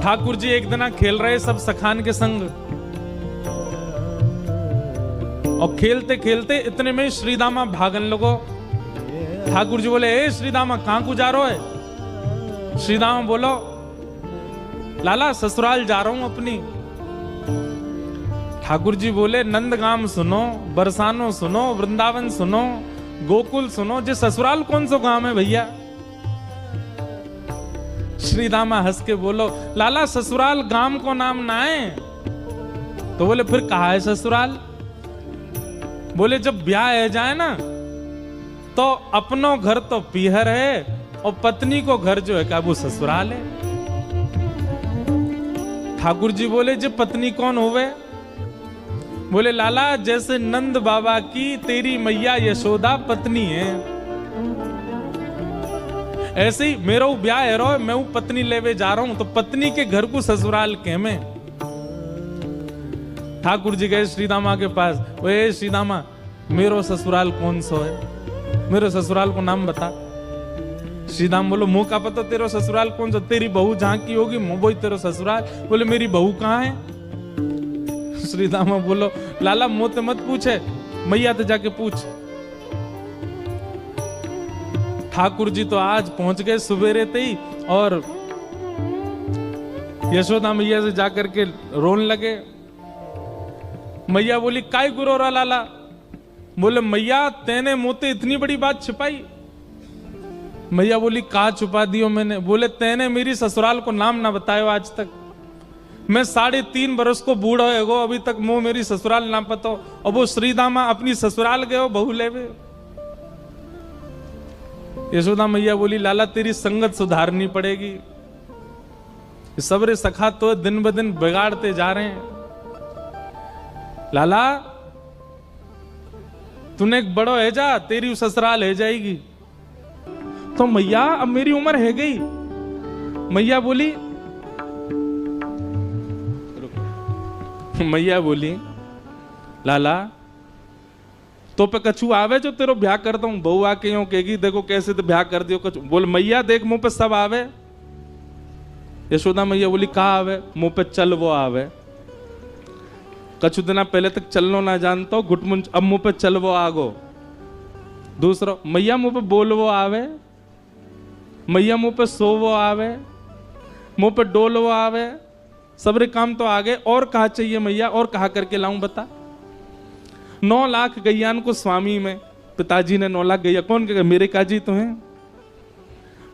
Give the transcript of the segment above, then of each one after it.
ठाकुर जी एक दिन खेल रहे सब सखान के संग, और खेलते खेलते इतने में श्रीदामा भागन लगो। ठाकुर जी बोले, ए श्रीदामा कहां को जा रहे है? श्रीदामा बोलो, लाला ससुराल जा रहा हूं अपनी। ठाकुर जी बोले, नंदगाम सुनो, बरसानो सुनो, वृंदावन सुनो, गोकुल सुनो, जे ससुराल कौन सा गांव है भैया? श्रीदामा हंस के बोलो, लाला ससुराल गांव को नाम ना है। तो बोले, फिर कहा है ससुराल? बोले, जब ब्याह है जाए ना तो अपनो घर तो पीहर है और पत्नी को घर जो है क्या वो ससुराल है। ठाकुर जी बोले, जे पत्नी कौन होवे? बोले, लाला जैसे नंद बाबा की तेरी मैया यशोदा पत्नी है, ऐसे ही मेरा ब्याह है रो, मैं हूं पत्नी लेवे जा रहा हूं, तो पत्नी के घर को ससुराल कह में। ठाकुर जी गए श्रीदामा के पास, ओए श्रीदामा मेरो ससुराल कौन सा है? मेरे ससुराल को नाम बता। श्रीदाम बोलो, मुंह का पता तेरा ससुराल कौन सा? तेरी बहू जहां की होगी वही तेरा ससुराल। बोले, मेरी बहू कहां है? श्रीदामा बोलो, लाला मुंह ते मत पूछे, मैया ते जाके पूछ। ठाकुर जी तो आज पहुंच गए सुबेरे ते ही, और यशोदा मैया से जाकर के रोने लगे। मैया बोली, काय गुरो रा लाला? बोले, मैया तेने मुझे इतनी बड़ी बात छिपाई। मैया बोली, कहा छुपा दियो मैंने? बोले, तेने मेरी ससुराल को नाम ना बतायो आज तक। मैं 3.5 बरस को बूढ़ा है गो, अभी तक मुंह मेरी ससुराल ना पता, और वो श्रीदामा अपनी ससुराल गए बहू लेवे। यशोदा मैया बोली, लाला तेरी संगत सुधारनी पड़ेगी, सबरे सखा तो दिन ब दिन बिगाड़ते जा रहे हैं। लाला तूने एक बड़ो है जा, तेरी ससुराल है जाएगी। तो मैया अब मेरी उम्र है गई। मैया बोली, लाला तो पे कछु आवे जो तेरो ब्याह करता हूं? बहू आके यूं कहेगी, देखो कैसे तो ब्याह कर दियो कछु। बोल, मैया देख मुंह पे सब आवे। यशोदा मैया बोली, कहा आवे? मुंह पे चल वो आवे। कछु दिना पहले तक चलनो ना जानता हो, घुटमुंच, अब मुंह पे चल वो आगो। दूसरा, मैया मुंह पे बोल वो आवे, मैया मुंह पे सो वो आवे, मुंह पे डोल वो आवे, सबरे काम तो आगे। और कहा चाहिए मैया? और कहा करके लाऊं बता? 9 लाख गैयान को स्वामी में, पिताजी ने 9 लाख गैया, कौन कहेगा मेरे काजी तो हैं?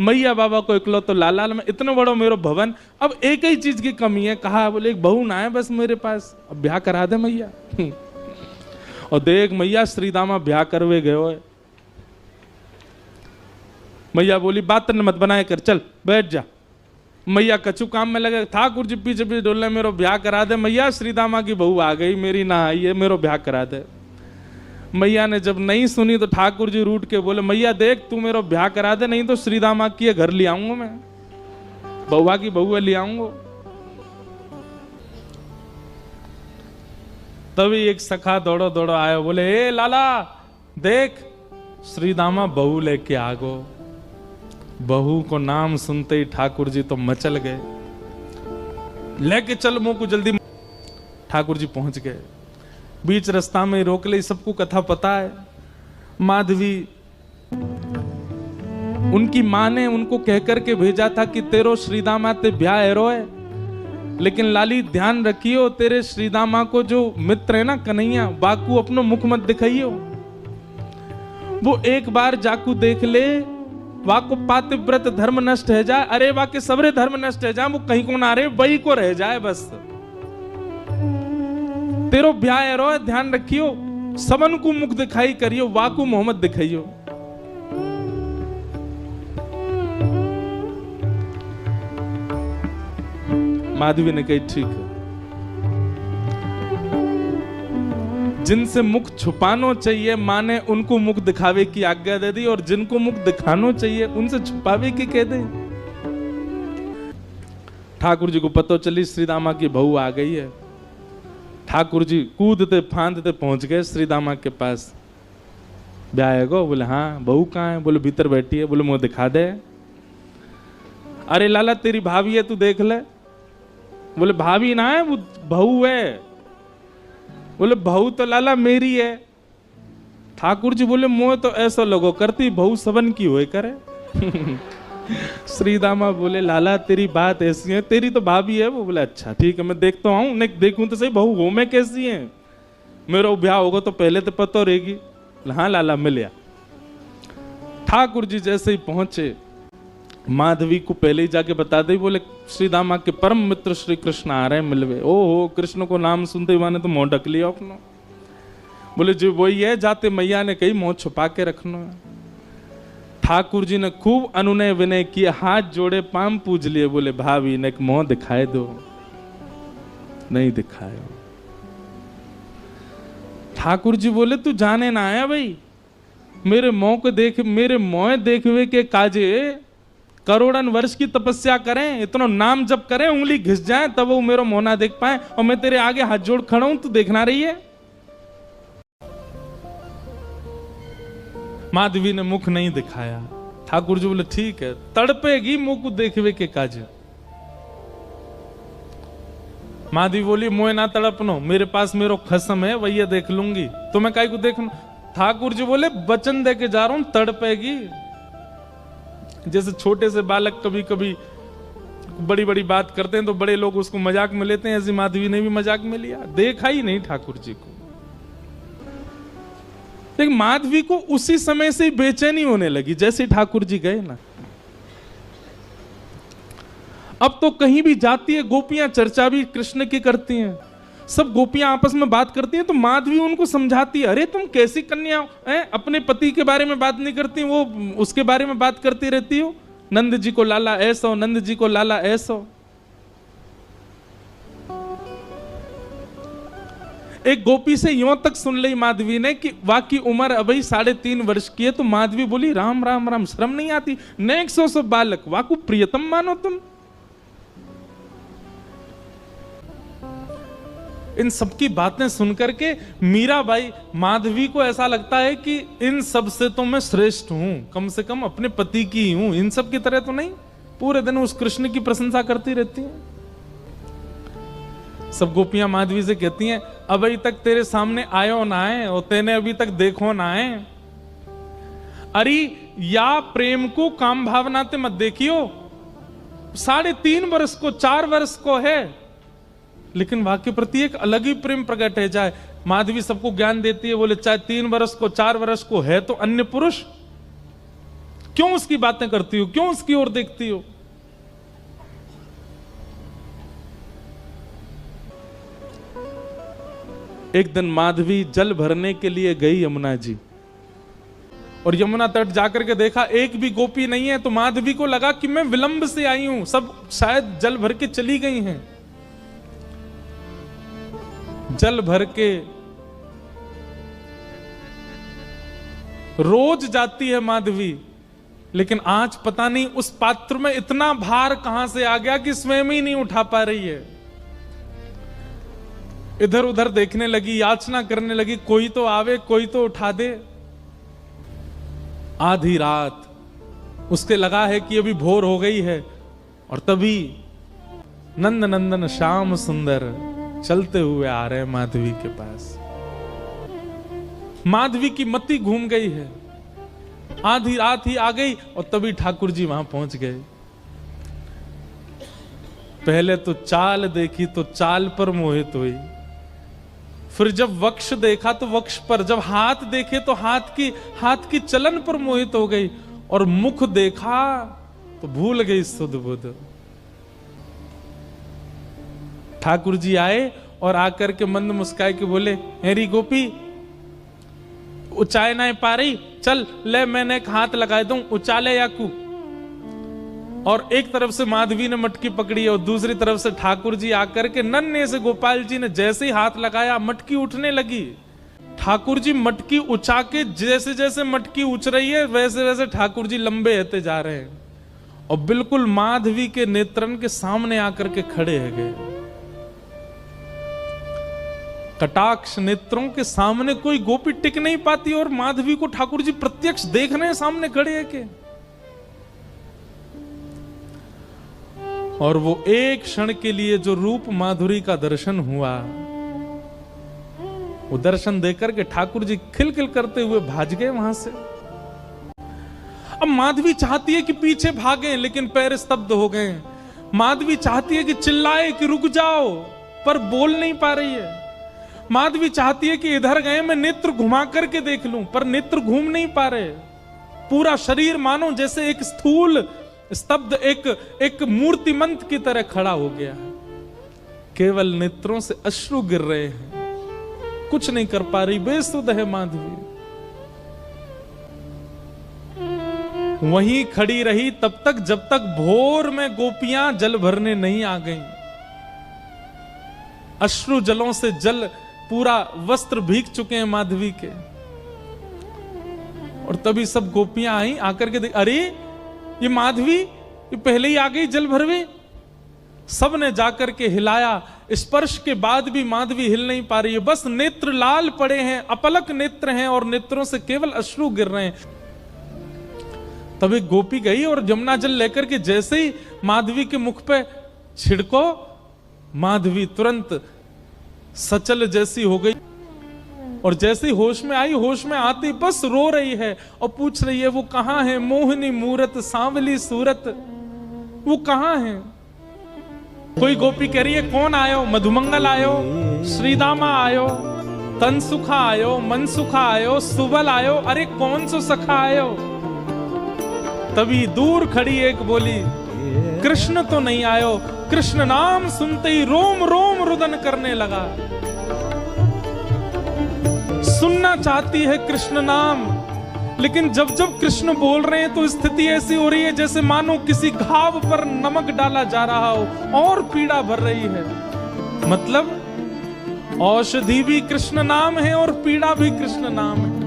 मैया बाबा को इकलो तो लाल में इतना बड़ा मेरा भवन, अब एक ही चीज की कमी है। कहा, बोले, एक बहू ना है बस मेरे पास, अब ब्याह करा दे मैया। और देख मैया श्रीदामा ब्याह करवे गयो है। मैया बोली, बात न मत बनाए कर, चल बैठ जा। मैया कछु काम में लगे, ठाकुर जी पीछे पीछे डोलने, मेरो ब्याह करा दे मैया, श्रीदामा की बहू आ गई, मेरी ना आई है, मेरो ब्याह करा दे। मैया ने जब नहीं सुनी तो ठाकुर जी रूठ के बोले, मैया देख तू मेरो ब्याह करा दे, नहीं तो श्रीदामा की घर ले आऊंगा मैं, बउआ की बहू ले आऊंगा। तभी एक सखा दौड़ो दौड़ो आया, बोले, ए लाला देख श्रीदामा बहू लेके आ गो। बहू को नाम सुनते ही ठाकुर जी तो मचल गए, लेके चल मुंह को जल्दी। ठाकुर जी पहुंच गए, बीच रास्ता में रोक ले, सबको कथा पता है। माधवी उनकी मां ने उनको कहकर के भेजा था कि तेरो श्रीदामा ते ब्याह एरो है, लेकिन लाली ध्यान रखियो, तेरे श्रीदामा को जो मित्र है ना कन्हैया, बाकू अपनो मुख मत दिखाइयो। वो एक बार जाकू देख ले, वाको पातिव्रत धर्म नष्ट है जाए, अरे वाके सबरे धर्म नष्ट है जाए, वो कहीं को ना रहे, वही को रह जाए बस। तेरो ब्याह एरो है, ध्यान रखियो, सबन को मुख दिखाई करियो, वाकू मोहम्मद दिखाइयो। माधवी ने कही ठीक है, जिनसे मुख छुपानो चाहिए माँ ने उनको मुख दिखावे की आज्ञा दे दी, और जिनको मुख दिखानो चाहिए उनसे छुपावे की कह दे। ठाकुर जी को पता चली श्रीदामा की बहू आ गई है। ठाकुर जी कूदते फांदते पहुंच गए श्रीदामा के पास। ब्याह है गो? बोले हाँ। बहू कहाँ है? बोले भीतर बैठी है। बोले मुंह दिखा दे। अरे लाला तेरी भाभी है, तू देख ले। बोले भाभी ना है, वो बहू है। बोले बहू तो लाला मेरी है। ठाकुर जी बोले मोह तो ऐसा लोगो करती, बहू सबन की होए करे। श्री दामा बोले लाला तेरी बात ऐसी है, तेरी तो भाभी है। वो बोले अच्छा ठीक है, मैं देखता हूँ, नहीं देखूं तो सही बहू हो मैं कैसी है, मेरा ब्याह होगा तो पहले तो पता रहेगी। हाँ लाला मिलिया। ठाकुर जी जैसे ही पहुंचे, माधवी को पहले ही जाके बता दे, बोले श्री दामा के परम मित्र श्री कृष्ण आ रहे हैं मिलवे। ओहो, कृष्ण को नाम सुनते ही माने तो मुंह ढक लिया अपना। बोले जो वही है, जाते मैया ने कही मुंह छुपा के रखना है। ठाकुर जी ने खूब अनुनय विनय किया, हाथ जोड़े पाम पूज लिए। बोले भाभी ने एक मुंह दिखाए दो, नहीं दिखाए। ठाकुर जी बोले तू जाने ना आया भाई, मेरे मुंह को देख, मेरे मुंह देखवे के काजे करोड़न वर्ष की तपस्या करें, इतना नाम जप करें, उंगली घिस जाए तब वो मेरा मुंह ना देख पाए, और मैं तेरे आगे हाथ जोड़ खड़ा हूं, तू देखना रही है। माधवी ने मुख नहीं दिखाया। ठाकुर जी बोले ठीक है, तड़पेगी मुंह को देखवे के काज। माधवी बोली मोए ना तड़पनो, मेरे पास मेरो खसम है, वही देख लूंगी, तो मैं काई को देखूं। ठाकुर जी बोले वचन दे के जा रहा हूं, तड़पेगी। जैसे छोटे से बालक कभी कभी बड़ी बड़ी बात करते हैं तो बड़े लोग उसको मजाक में लेते हैं, ऐसी माधवी ने भी मजाक में लिया, देखा ही नहीं ठाकुर जी को। लेकिन माधवी को उसी समय से बेचैनी होने लगी जैसे ठाकुर जी गए ना। अब तो कहीं भी जाती है गोपियां चर्चा भी कृष्ण की करती हैं, सब गोपियां आपस में बात करती हैं, तो माधवी उनको समझाती है, अरे तुम कैसी कन्या हो, अपने पति के बारे में बात नहीं करती, वो उसके बारे में बात करती रहती हो, नंद जी को लाला ऐसा हो, नंद जी को लाला ऐसा हो। एक गोपी से यूं तक सुन ली माधवी ने कि वाकी उम्र अभी 3.5 वर्ष की है, तो माधवी बोली राम राम राम, शर्म नहीं आती, नेक सो बालक वाकू प्रियतम मानो तुम। इन सबकी बातें सुनकर के मीराबाई, माधवी को ऐसा लगता है कि इन सब से तो मैं श्रेष्ठ हूं, कम से कम अपने पति की हूं, इन सब की तरह तो नहीं। पूरे दिन उस कृष्ण की प्रशंसा करती रहती हैं। सब गोपियां माधवी से कहती हैं अभी तक तेरे सामने आयो ना है, और तेने अभी तक देखो ना है। अरे या प्रेम को काम भावना ते मत देखियो, 3.5 वर्ष को 4 वर्ष को है, लेकिन वाक्य प्रति एक अलग ही प्रेम प्रकट है जाए। माधवी सबको ज्ञान देती है, बोले चाहे 3 वर्ष को 4 वर्ष को है तो अन्य पुरुष, क्यों उसकी बातें करती हो, क्यों उसकी ओर देखती हो। एक दिन माधवी जल भरने के लिए गई यमुना जी, और यमुना तट जाकर के देखा एक भी गोपी नहीं है, तो माधवी को लगा कि मैं विलंब से आई हूं, सब शायद जल भर के चली गई हैं। जल भर के रोज जाती है माधवी, लेकिन आज पता नहीं उस पात्र में इतना भार कहां से आ गया कि स्वयं ही नहीं उठा पा रही है। इधर उधर देखने लगी, याचना करने लगी, कोई तो आवे, कोई तो उठा दे। आधी रात उसके लगा है कि अभी भोर हो गई है, और तभी नंद नंदन श्याम सुंदर चलते हुए आ रहे हैं माधवी के पास। माधवी की मति घूम गई है, आधी रात ही आ गई, और तभी ठाकुर जी वहां पहुंच गए। पहले तो चाल देखी तो चाल पर मोहित हुई, फिर जब वक्ष देखा तो वक्ष पर, जब हाथ देखे तो हाथ की चलन पर मोहित हो गई, और मुख देखा तो भूल गई सुध बुध। ठाकुर जी आए और आकर के मंद मुस्काए के बोले, हेरी गोपी उचाए ना पा रही, चल ले मैंने एक हाथ लगा दूं, उचाले याकू। और एक तरफ से माधवी ने मटकी पकड़ी और दूसरी तरफ से ठाकुर जी आकर के नन्हे से गोपाल जी ने जैसे ही हाथ लगाया मटकी उठने लगी। ठाकुर जी मटकी उछा के, जैसे जैसे मटकी उछ रही है वैसे वैसे ठाकुर जी लंबे होते जा रहे हैं, और बिल्कुल माधवी के नेत्रन के सामने आकर के खड़े है गए। कटाक्ष नेत्रों के सामने कोई गोपी टिक नहीं पाती, और माधवी को ठाकुर जी प्रत्यक्ष देख रहे हैं, सामने खड़े है के। और वो एक क्षण के लिए जो रूप माधुरी का दर्शन हुआ, वो दर्शन देकर के ठाकुर जी खिलखिल करते हुए भाग गए वहां से। अब माधवी चाहती है कि पीछे भागें, लेकिन पैर स्तब्ध हो गए। माधवी चाहती है कि चिल्लाए कि रुक जाओ, पर बोल नहीं पा रही है। माधवी चाहती है कि इधर गए मैं नेत्र घुमा करके देख लूं, पर नेत्र घूम नहीं पा रहे। पूरा शरीर मानो जैसे एक स्थूल स्तब्ध एक मूर्तिमंत की तरह खड़ा हो गया है। केवल नेत्रों से अश्रु गिर रहे हैं, कुछ नहीं कर पा रही, बेसुध है माधवी। वहीं खड़ी रही तब तक जब तक भोर में गोपियां जल भरने नहीं आ गईं। अश्रु जलों से जल पूरा वस्त्र भीग चुके हैं माधवी के। और तभी सब गोपियां आई, आकर के देख, अरे ये माधवी ये पहले ही आ गई जल भरवे। सब ने जाकर के हिलाया, स्पर्श के बाद भी माधवी हिल नहीं पा रही है, बस नेत्र लाल पड़े हैं, अपलक नेत्र हैं और नेत्रों से केवल अश्रु गिर रहे हैं। तभी गोपी गई और यमुना जल लेकर के जैसे ही माधवी के मुख पे छिड़को, माधवी तुरंत सचल जैसी हो गई। और जैसे ही होश में आई, होश में आती बस रो रही है और पूछ रही है वो कहां है, मोहिनी मूरत सांवली सूरत, वो कहां है। कोई गोपी कह रही है कौन आयो, मधुमंगल आयो, श्रीदामा आयो, तनसुखा आयो, मनसुखा आयो, सुबल आयो, अरे कौन सो सखा आयो। तभी दूर खड़ी एक बोली, कृष्ण तो नहीं आयो। कृष्ण नाम सुनते ही रोम रोम रुदन करने लगा। सुनना चाहती है कृष्ण नाम, लेकिन जब जब कृष्ण बोल रहे हैं तो स्थिति ऐसी हो रही है जैसे मानो किसी घाव पर नमक डाला जा रहा हो, और पीड़ा भर रही है। मतलब औषधि भी कृष्ण नाम है और पीड़ा भी कृष्ण नाम है।